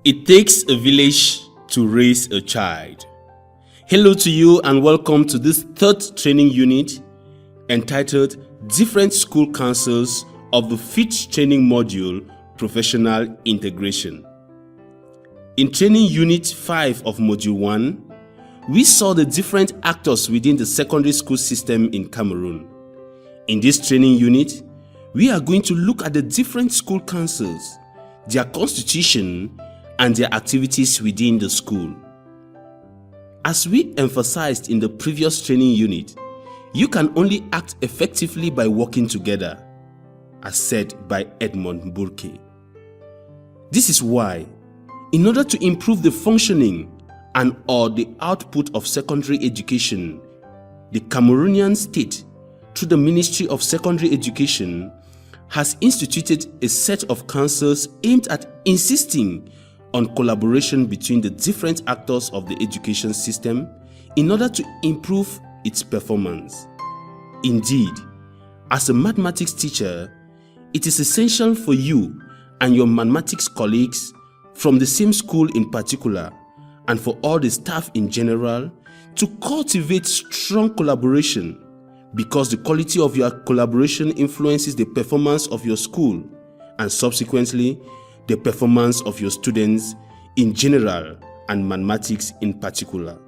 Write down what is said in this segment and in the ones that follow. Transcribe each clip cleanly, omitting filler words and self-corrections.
It takes a village to raise a child. Hello to you and welcome to this third training unit entitled Different School Councils of the 5th Training Module, Professional Integration. In Training Unit 5 of Module 1, we saw the different actors within the secondary school system in Cameroon. In this training unit, we are going to look at the different school councils, their constitution, and their activities within the school. As we emphasized in the previous training unit, you can only act effectively by working together, as said by Edmond Burke. This is why, in order to improve the functioning and/or the output of secondary education, the Cameroonian state, through the Ministry of Secondary Education, has instituted a set of councils aimed at insisting on collaboration between the different actors of the education system in order to improve its performance. Indeed, as a mathematics teacher, it is essential for you and your mathematics colleagues from the same school in particular, and for all the staff in general, to cultivate strong collaboration, because the quality of your collaboration influences the performance of your school and subsequently the performance of your students in general and mathematics in particular.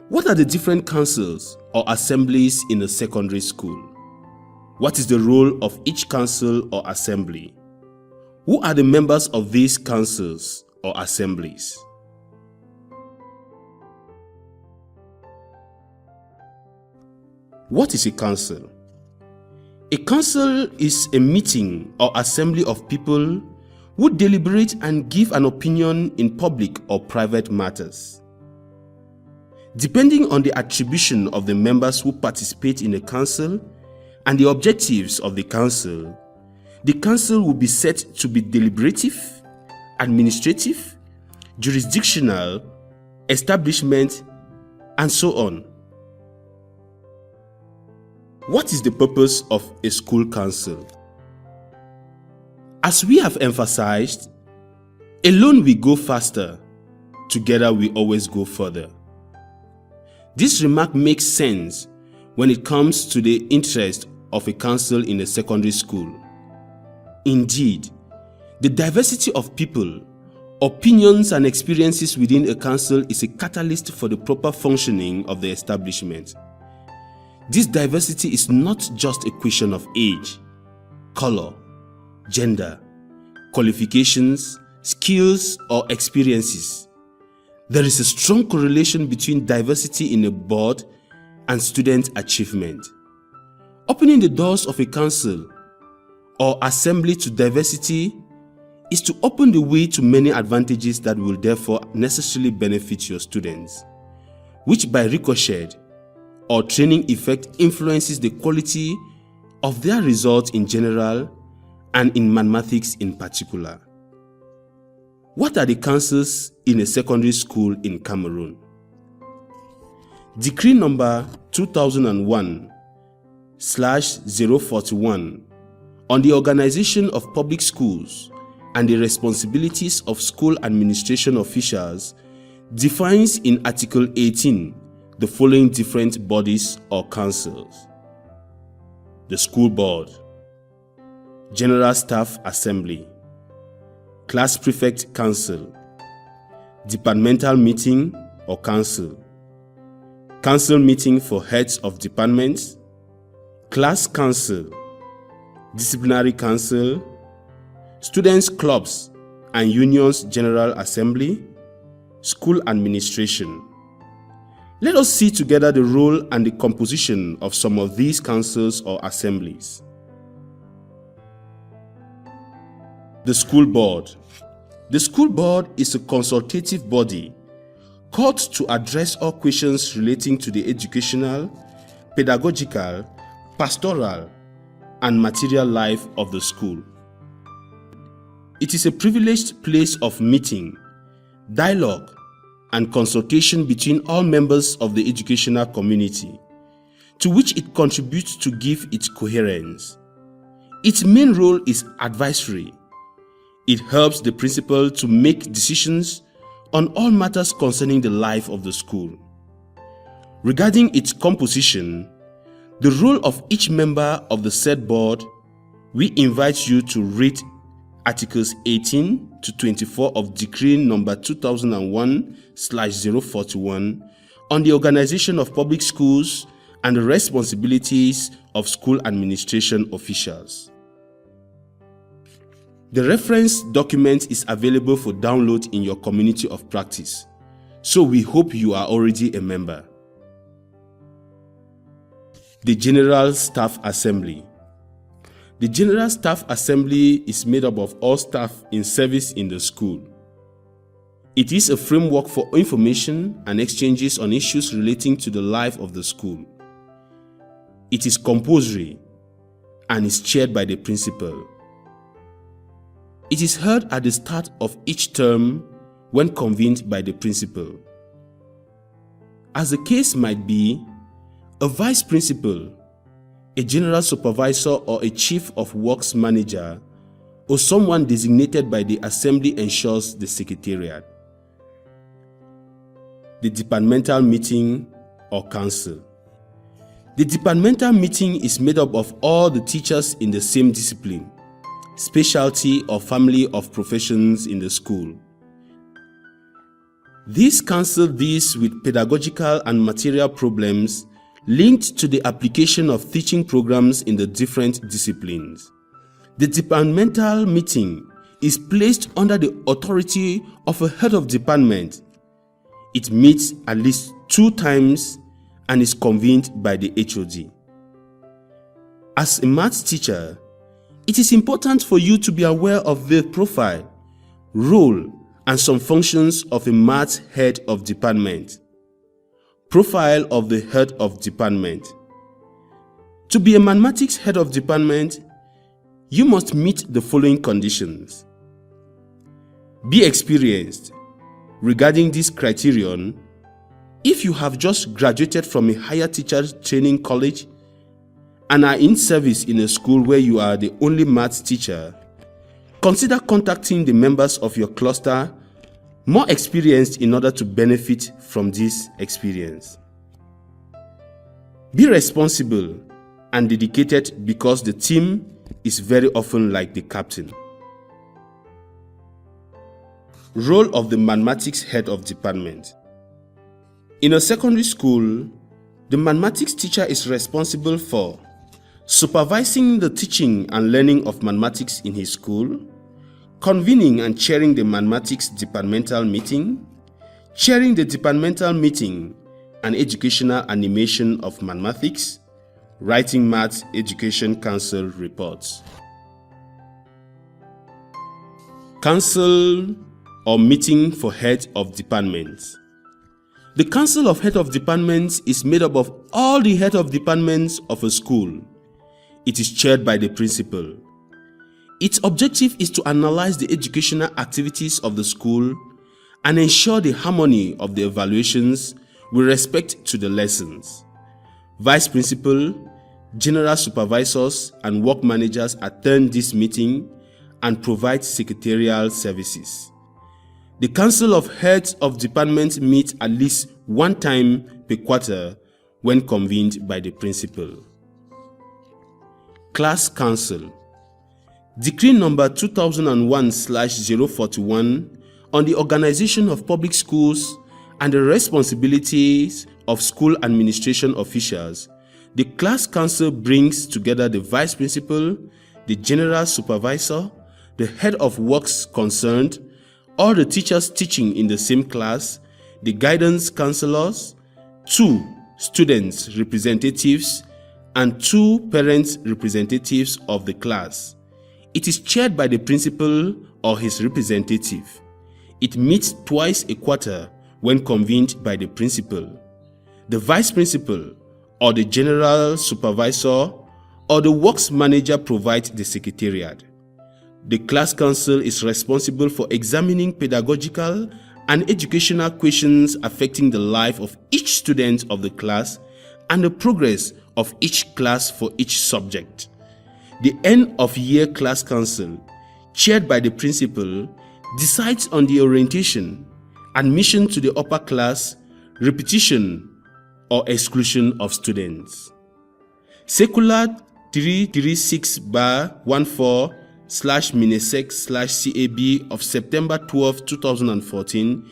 What are the different councils or assemblies in a secondary school? What is the role of each council or assembly? Who are the members of these councils or assemblies? What is a council? A council is a meeting or assembly of people who deliberate and give an opinion in public or private matters. Depending on the attribution of the members who participate in a council and the objectives of the council will be set to be deliberative, administrative, jurisdictional, establishment, and so on. What is the purpose of a school council? As we have emphasized, alone we go faster, together we always go further. This remark makes sense when it comes to the interest of a council in a secondary school. Indeed, the diversity of people, opinions, and experiences within a council is a catalyst for the proper functioning of the establishment. This diversity is not just a question of age, color, gender, qualifications, skills, or experiences. There is a strong correlation between diversity in a board and student achievement. Opening the doors of a council or assembly to diversity is to open the way to many advantages that will therefore necessarily benefit your students, which by ricochet or training effect influences the quality of their results in general and in mathematics in particular. What are the councils in a secondary school in Cameroon? Decree number 2001/041 on the organization of public schools and the responsibilities of school administration officials defines in Article 18 the following different bodies or councils: the school board, General Staff Assembly, Class Prefect Council, Departmental Meeting or Council, Council Meeting for Heads of Departments, Class Council, Disciplinary Council, Students' Clubs and Unions General Assembly, School Administration. Let us see together the role and the composition of some of these councils or assemblies. The school board. The school board is a consultative body called to address all questions relating to the educational, pedagogical, pastoral, and material life of the school. It is a privileged place of meeting, dialogue, and consultation between all members of the educational community, to which it contributes to give its coherence. Its main role is advisory. It helps the principal to make decisions on all matters concerning the life of the school. Regarding its composition, the role of each member of the said board, we invite you to read Articles 18 to 24 of Decree number 2001/041 on the organization of public schools and the responsibilities of school administration officials. The reference document is available for download in your community of practice, so we hope you are already a member. The General Staff Assembly. The General Staff Assembly is made up of all staff in service in the school. It is a framework for information and exchanges on issues relating to the life of the school. It is compulsory and is chaired by the principal. It is held at the start of each term when convened by the principal. As the case might be, a vice principal, a general supervisor or a chief of works manager, or someone designated by the assembly ensures the secretariat. The departmental meeting or council. The departmental meeting is made up of all the teachers in the same discipline, specialty or family of professions in the school. This council deals with pedagogical and material problems linked to the application of teaching programs in the different disciplines. The departmental meeting is placed under the authority of a head of department. It meets at least 2 times and is convened by the HOD. As a maths teacher, it is important for you to be aware of the profile, role, and some functions of a maths head of department. Profile of the head of department. To be a mathematics head of department, you must meet the following conditions. Be experienced. Regarding this criterion, if you have just graduated from a higher teacher training college and are in service in a school where you are the only maths teacher, consider contacting the members of your cluster more experienced in order to benefit from this experience. Be responsible and dedicated because the team is very often like the captain. Role of the mathematics head of department. In a secondary school, the mathematics teacher is responsible for supervising the teaching and learning of mathematics in his school, convening and chairing the mathematics departmental meeting, chairing the departmental meeting and educational animation of mathematics, writing maths education council reports. Council or meeting for head of departments. The council of head of departments is made up of all the head of departments of a school. It is chaired by the principal. Its objective is to analyze the educational activities of the school and ensure the harmony of the evaluations with respect to the lessons. Vice principal, general supervisors, and work managers attend this meeting and provide secretarial services. The Council of Heads of Departments meets at least 1 time per quarter when convened by the principal. Class Council. Decree number 2001/041 on the organization of public schools and the responsibilities of school administration officials. The Class Council brings together the vice principal, the general supervisor, the head of works concerned, all the teachers teaching in the same class, the guidance counselors, 2 students representatives, and 2 parents representatives of the class. It is chaired by the principal or his representative. It meets twice a quarter when convened by the principal. The vice principal or the general supervisor or the works manager provide the secretariat. The class council is responsible for examining pedagogical and educational questions affecting the life of each student of the class and the progress of each class for each subject. The end of year class council, chaired by the principal, decides on the orientation, admission to the upper class, repetition or exclusion of students. Circular 336/14/Minesec/CAB of September 12, 2014,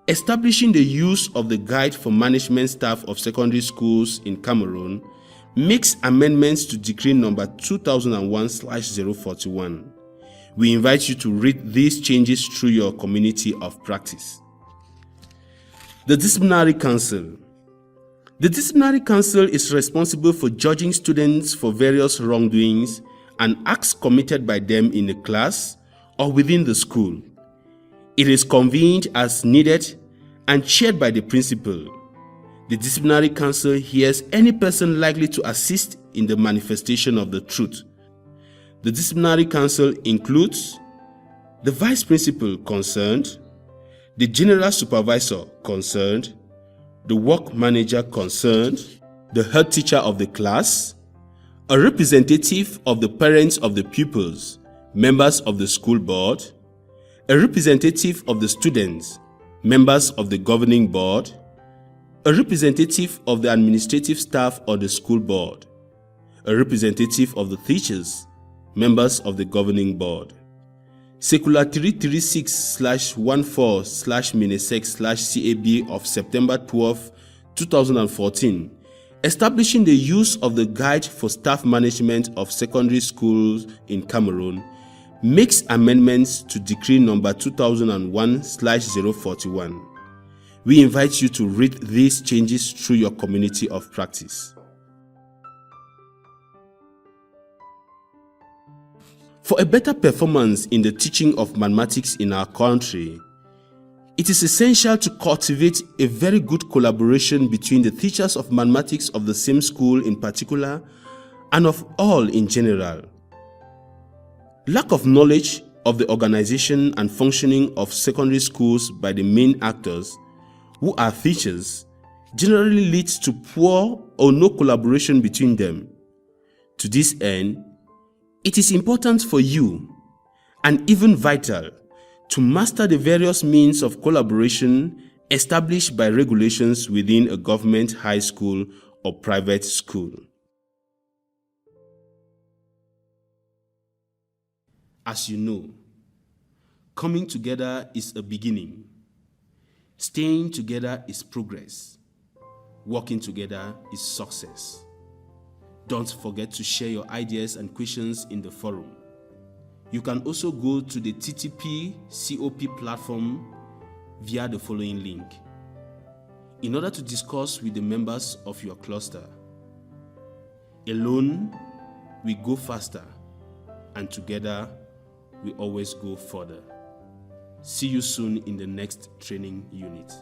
establishing the use of the Guide for Management Staff of Secondary Schools in Cameroon, makes amendments to Decree number 2001/041. We invite you to read these changes through your community of practice. The Disciplinary Council. The Disciplinary Council is responsible for judging students for various wrongdoings and acts committed by them in the class or within the school. It is convened as needed and chaired by the principal. The Disciplinary Council hears any person likely to assist in the manifestation of the truth. The Disciplinary Council includes the Vice Principal concerned, the General Supervisor concerned, the Work Manager concerned, the Head Teacher of the class, a representative of the parents of the pupils, members of the school board, a representative of the students, members of the governing board, a representative of the administrative staff or the school board, a representative of the teachers, members of the governing board. Circular 336/14/Minesec/CAB of September 12, 2014, establishing the use of the Guide for Staff Management of Secondary Schools in Cameroon, makes amendments to Decree number 2001/041. We invite you to read these changes through your community of practice. For a better performance in the teaching of mathematics in our country, it is essential to cultivate a very good collaboration between the teachers of mathematics of the same school in particular and of all in general. Lack of knowledge of the organization and functioning of secondary schools by the main actors, who are teachers, generally leads to poor or no collaboration between them. To this end, it is important for you, and even vital, to master the various means of collaboration established by regulations within a government high school or private school. As you know, coming together is a beginning. Staying together is progress. Working together is success. Don't forget to share your ideas and questions in the forum. You can also go to the TTP COP platform via the following link in order to discuss with the members of your cluster. Alone, we go faster, and together, we always go further. See you soon in the next training unit.